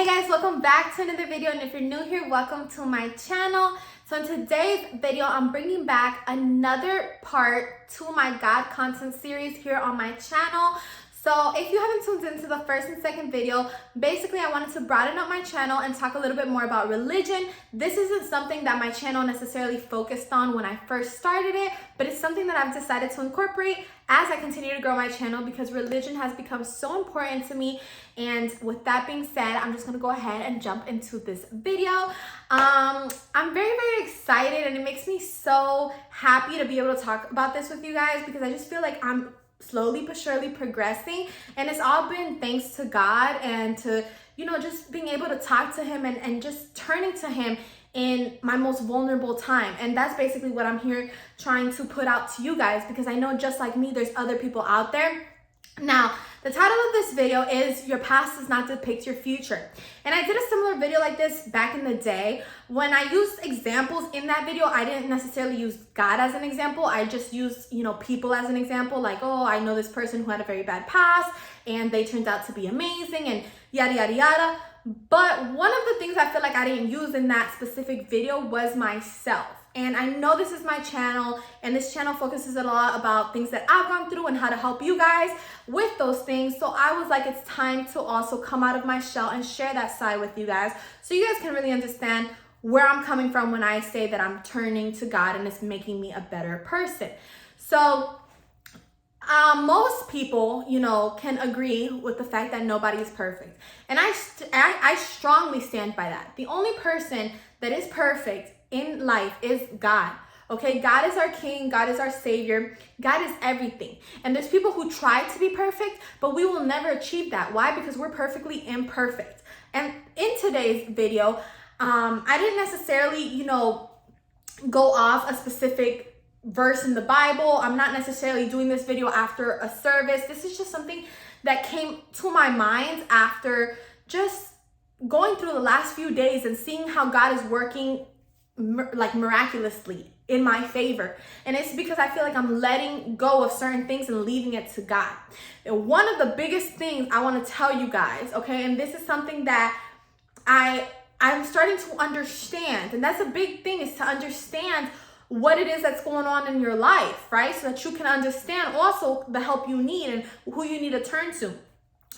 Hey guys, welcome back to another video, and if you're new here, welcome to my channel. So in today's video, I'm bringing back another part to my God content series here on my channel. So if you haven't tuned into the first and second video, basically I wanted to broaden up my channel and talk a little bit more about religion. This isn't something that my channel necessarily focused on when I first started it, but it's something that I've decided to incorporate as I continue to grow my channel because religion has become so important to me. And with that being said, I'm just gonna go ahead and jump into this video. I'm very excited, and it makes me so happy to be able to talk about this with you guys because I just feel like I'm slowly but surely progressing, and it's all been thanks to God and to, you know, just being able to talk to him and just turning to him in my most vulnerable time. And that's basically what I'm here trying to put out to you guys, because I know just like me, there's other people out there. Now, the title of this video is Your Past Does Not Depict Your Future. And I did a similar video like this back in the day. When I used examples in that video, I didn't necessarily use God as an example. I just used, you know, people as an example. Like, oh, I know this person who had a very bad past and they turned out to be amazing and yada, yada, yada. But one of the things I feel like I didn't use in that specific video was myself. And I know this is my channel, and this channel focuses a lot about things that I've gone through and how to help you guys with those things. So I was like, it's time to also come out of my shell and share that side with you guys, so you guys can really understand where I'm coming from when I say that I'm turning to God and it's making me a better person. So most people, you know, can agree with the fact that nobody is perfect. And I strongly stand by that. The only person that is perfect in life is God. Okay, God is our King, God is our Savior, God is everything. And there's people who try to be perfect, but we will never achieve that. Why? Because we're perfectly imperfect. And in today's video, I didn't necessarily, you know, go off a specific verse in the Bible. I'm not necessarily doing this video after a service. This is just something that came to my mind after just going through the last few days and seeing how God is working like miraculously in my favor. And it's because I feel like I'm letting go of certain things and leaving it to God. And one of the biggest things I want to tell you guys, okay, and this is something that I'm starting to understand, and that's a big thing, is to understand what it is that's going on in your life, right? So that you can understand also the help you need and who you need to turn to.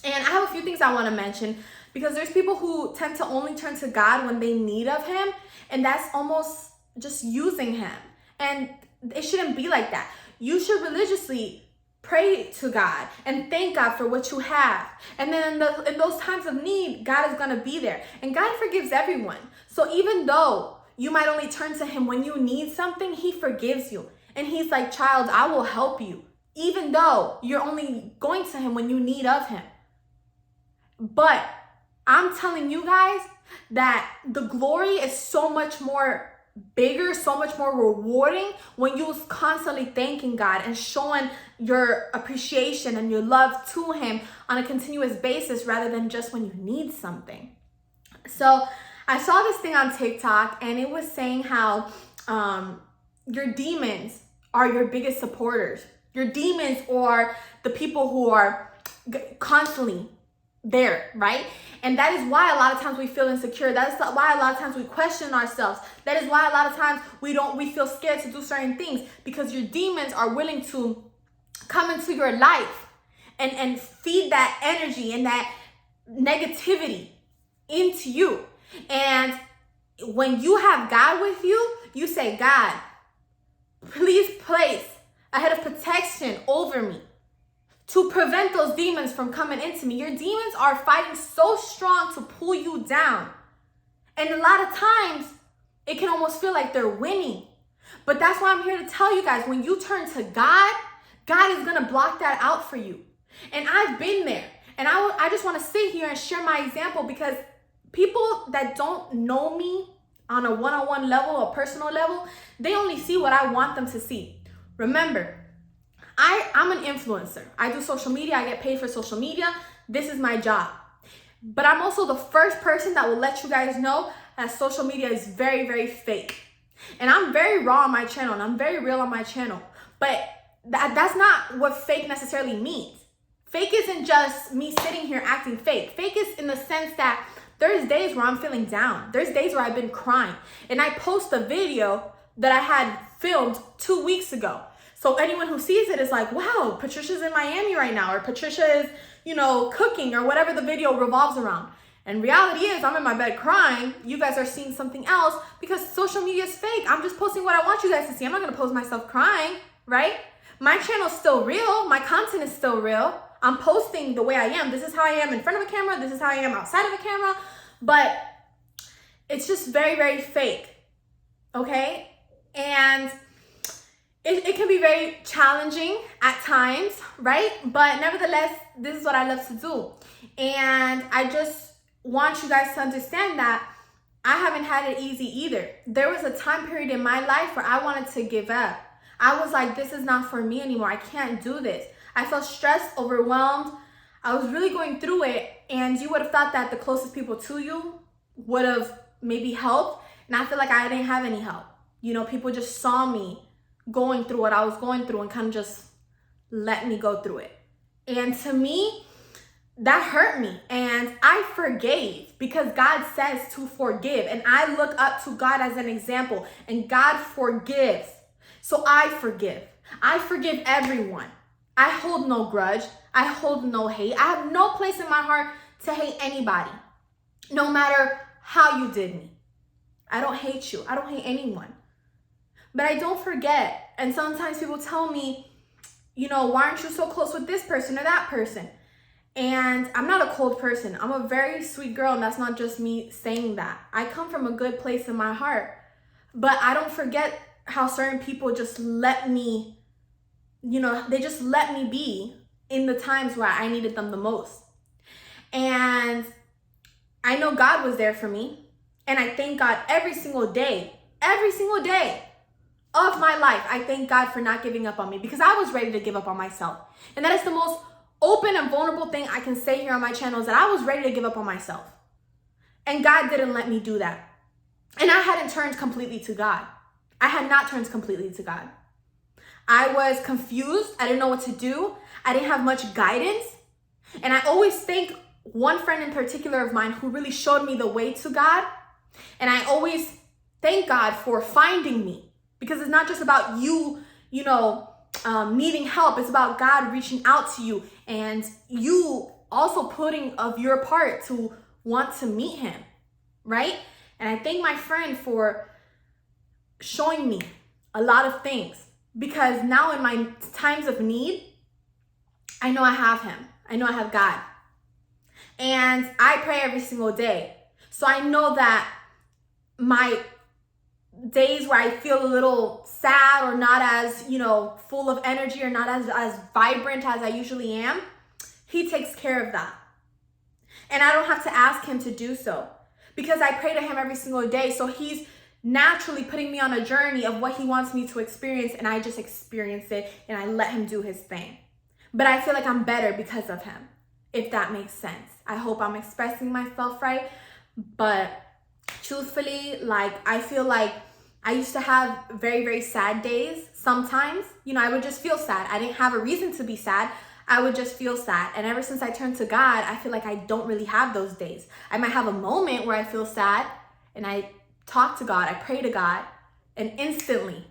And I have a few things I want to mention, because there's people who tend to only turn to God when they need of him, and that's almost just using him. And it shouldn't be like that. You should religiously pray to God and thank God for what you have. And then in those times of need, God is going to be there. And God forgives everyone. So even though you might only turn to him when you need something, he forgives you. And he's like, child, I will help you, even though you're only going to him when you need of him. But I'm telling you guys that the glory is so much more bigger, so much more rewarding when you're constantly thanking God and showing your appreciation and your love to him on a continuous basis, rather than just when you need something. So I saw this thing on TikTok, and it was saying how your demons are your biggest supporters. Your demons are the people who are constantly there, right? And that is why a lot of times we feel insecure. That is why a lot of times we question ourselves. That is why a lot of times we feel scared to do certain things, because your demons are willing to come into your life and feed that energy and that negativity into you. And when you have God with you, you say, God, please place a head of protection over me to prevent those demons from coming into me. Your demons are fighting so strong to pull you down. And a lot of times, it can almost feel like they're winning. But that's why I'm here to tell you guys, when you turn to God, God is going to block that out for you. And I've been there. And I just want to sit here and share my example, because people that don't know me on a one-on-one level, a personal level, they only see what I want them to see. Remember, I'm an influencer. I do social media. I get paid for social media. This is my job. But I'm also the first person that will let you guys know that social media is very fake. And I'm very raw on my channel, and I'm very real on my channel. But that's not what fake necessarily means. Fake isn't just me sitting here acting fake. Fake is in the sense that There's days where I'm feeling down. There's days where I've been crying. And I post a video that I had filmed 2 weeks ago. So anyone who sees it is like, wow, Patricia's in Miami right now, or Patricia is, cooking, or whatever the video revolves around. And reality is, I'm in my bed crying. You guys are seeing something else because social media is fake. I'm just posting what I want you guys to see. I'm not going to post myself crying, right? My channel's still real. My content is still real. I'm posting the way I am. This is how I am in front of a camera. This is how I am outside of a camera. But it's just very, very fake, okay? And it can be very challenging at times, right? But nevertheless, this is what I love to do. And I just want you guys to understand that I haven't had it easy either. There was a time period in my life where I wanted to give up. I was like, this is not for me anymore. I can't do this. I felt stressed, overwhelmed. I was really going through it. And you would have thought that the closest people to you would have maybe helped. And I feel like I didn't have any help. People just saw me going through what I was going through and kind of just let me go through it. And to me, that hurt me. And I forgave because God says to forgive. And I look up to God as an example. And God forgives. So I forgive. I forgive everyone. I hold no grudge. I hold no hate. I have no place in my heart to hate anybody, no matter how you did me. I don't hate you. I don't hate anyone. But I don't forget. And sometimes people tell me, why aren't you so close with this person or that person? And I'm not a cold person. I'm a very sweet girl, and that's not just me saying that. I come from a good place in my heart. But I don't forget how certain people just let me, they just let me be in the times where I needed them the most. And I know God was there for me. And I thank God every single day of my life. I thank God for not giving up on me, because I was ready to give up on myself. And that is the most open and vulnerable thing I can say here on my channel, is that I was ready to give up on myself. And God didn't let me do that. And I hadn't turned completely to God. I had not turned completely to God. I was confused. I didn't know what to do. I didn't have much guidance. And I always thank one friend in particular of mine who really showed me the way to God. And I always thank God for finding me, because it's not just about you, needing help. It's about God reaching out to you and you also putting of your part to want to meet him, right? And I thank my friend for showing me a lot of things, because now in my times of need, I know I have him. I know I have God. And I pray every single day. So I know that my days where I feel a little sad or not as, full of energy or not as vibrant as I usually am, he takes care of that. And I don't have to ask him to do so, because I pray to him every single day. So he's naturally putting me on a journey of what he wants me to experience, and I just experience it and I let him do his thing. But I feel like I'm better because of him, if that makes sense. I hope I'm expressing myself right. But truthfully, I feel like I used to have very, very sad days sometimes. I would just feel sad. I didn't have a reason to be sad. I would just feel sad. And ever since I turned to God, I feel like I don't really have those days. I might have a moment where I feel sad and I talk to God, I pray to God, and instantly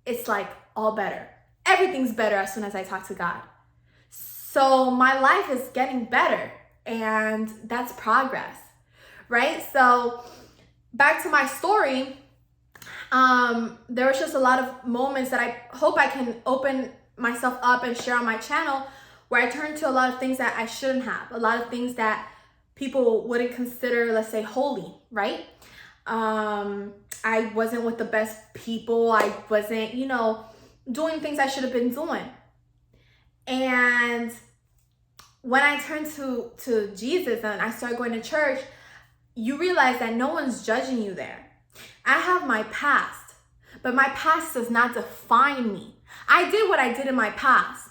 it's like all better. Everything's better as soon as I talk to God. So my life is getting better, and that's progress, right? So back to my story, there was just a lot of moments that I hope I can open myself up and share on my channel, where I turned to a lot of things that I shouldn't have, a lot of things that people wouldn't consider, let's say, holy, right? I wasn't with the best people. I wasn't, doing things I should have been doing. And when I turned to Jesus and I started going to church, you realize that no one's judging you there. I have my past, but my past does not define me. I did what I did in my past,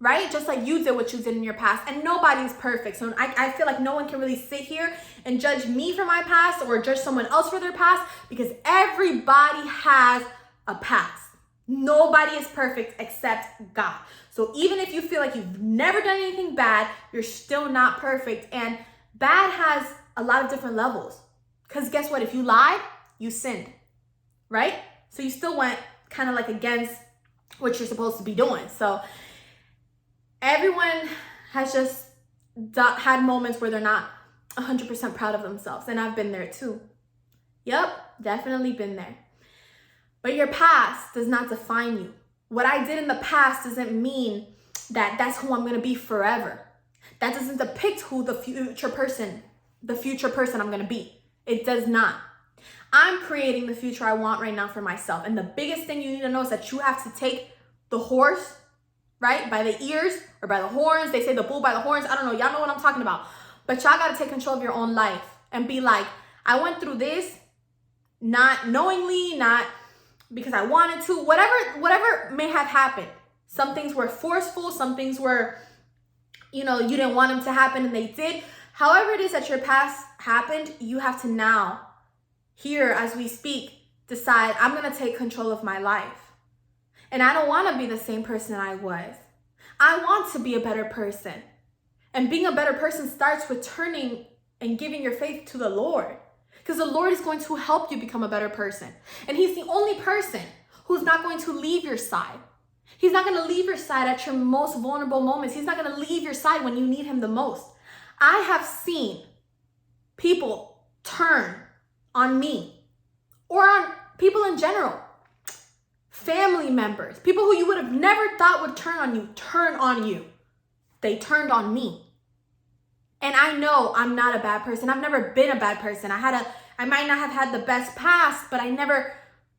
right? Just like you did what you did in your past, and nobody's perfect. So I feel like no one can really sit here and judge me for my past or judge someone else for their past, because everybody has a past. Nobody is perfect except God. So even if you feel like you've never done anything bad, you're still not perfect. And bad has a lot of different levels. Because guess what? If you lied, you sinned, right? So you still went kind of like against what you're supposed to be doing. So everyone has just had moments where they're not 100% proud of themselves. And I've been there too. Yep, definitely been there. But your past does not define you. What I did in the past doesn't mean that that's who I'm going to be forever. That doesn't depict who the future person I'm going to be. It does not. I'm creating the future I want right now for myself. And the biggest thing you need to know is that you have to take the horse, right, by the ears or by the horns. They say the bull by the horns. I don't know. Y'all know what I'm talking about. But y'all got to take control of your own life and be like, I went through this not knowingly, not because I wanted to, whatever may have happened. Some things were forceful. Some things were, you didn't want them to happen and they did. However it is that your past happened, you have to now, here as we speak, decide, I'm going to take control of my life. And I don't want to be the same person I was. I want to be a better person. And being a better person starts with turning and giving your faith to the Lord. Because the Lord is going to help you become a better person. And He's the only person who's not going to leave your side. He's not going to leave your side at your most vulnerable moments. He's not going to leave your side when you need Him the most. I have seen people turn on me or on people in general, family members, people who you would have never thought would turn on you. They turned on me. And I know I'm not a bad person. I've never been a bad person. I might not have had the best past, but I never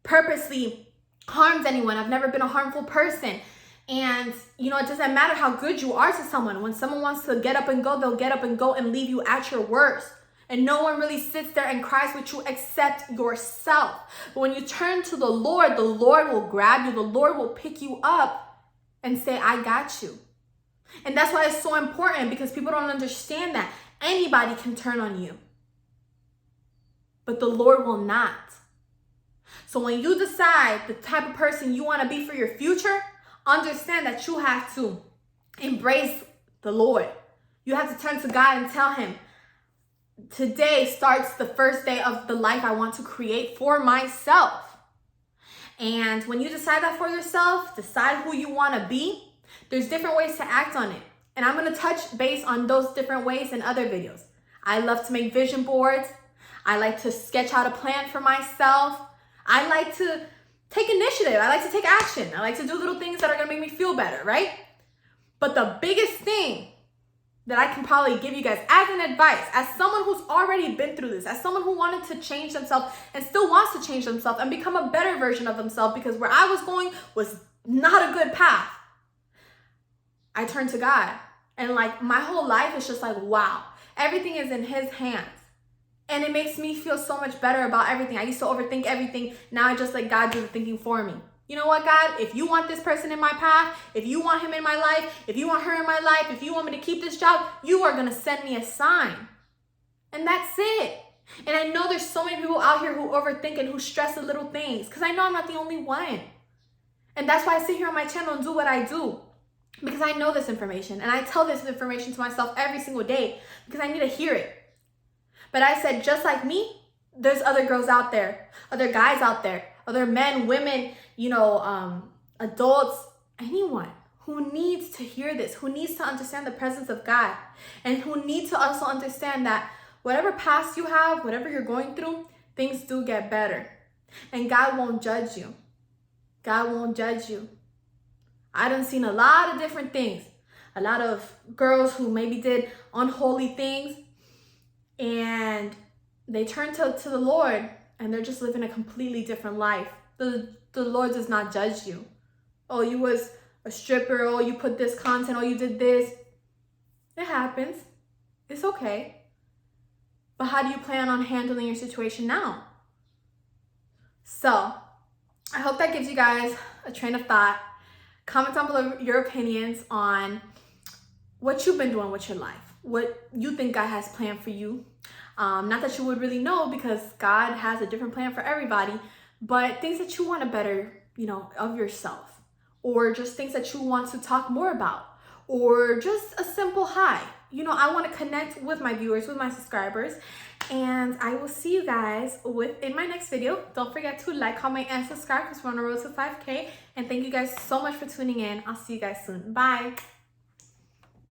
purposely harmed anyone. I've never been a harmful person. And, it doesn't matter how good you are to someone. When someone wants to get up and go, they'll get up and go and leave you at your worst. And no one really sits there and cries with you except yourself. But when you turn to the Lord will grab you. The Lord will pick you up and say, I got you. And that's why it's so important, because people don't understand that anybody can turn on you, but the Lord will not. So when you decide the type of person you want to be for your future, understand that you have to embrace the Lord. You have to turn to God and tell Him, today starts the first day of the life I want to create for myself. And when you decide that for yourself, decide who you want to be, there's different ways to act on it. And I'm going to touch base on those different ways in other videos. I love to make vision boards. I like to sketch out a plan for myself. I like to take initiative. I like to take action. I like to do little things that are going to make me feel better, right? But the biggest thing that I can probably give you guys as an advice, as someone who's already been through this, as someone who wanted to change themselves and still wants to change themselves and become a better version of themselves, because where I was going was not a good path. I turned to God, and my whole life is just wow, everything is in His hands. And it makes me feel so much better about everything. I used to overthink everything. Now I just let God do the thinking for me. You know what, God? If you want this person in my path, if you want him in my life, if you want her in my life, if you want me to keep this job, you are going to send me a sign. And that's it. And I know there's so many people out here who overthink and who stress the little things, because I know I'm not the only one. And that's why I sit here on my channel and do what I do. Because I know this information, and I tell this information to myself every single day because I need to hear it. But I said, just like me, there's other girls out there, other guys out there, other men, women, adults, anyone who needs to hear this, who needs to understand the presence of God, and who need to also understand that whatever past you have, whatever you're going through, things do get better. And God won't judge you. God won't judge you. I done seen a lot of different things. A lot of girls who maybe did unholy things, and they turn to the Lord, and they're just living a completely different life. The Lord does not judge you. Oh, you was a stripper. Oh, you put this content. Oh, you did this. It happens. It's okay. But how do you plan on handling your situation now? So I hope that gives you guys a train of thought. Comment down below your opinions on what you've been doing with your life, what you think God has planned for you. Not that you would really know, because God has a different plan for everybody, but things that you want to better, of yourself, or just things that you want to talk more about, or just a simple hi. you know, I want to connect with my viewers, with my subscribers. And I will see you guys in my next video. Don't forget to like, comment, and subscribe because we're on the road to 5K. And thank you guys so much for tuning in. I'll see you guys soon. Bye.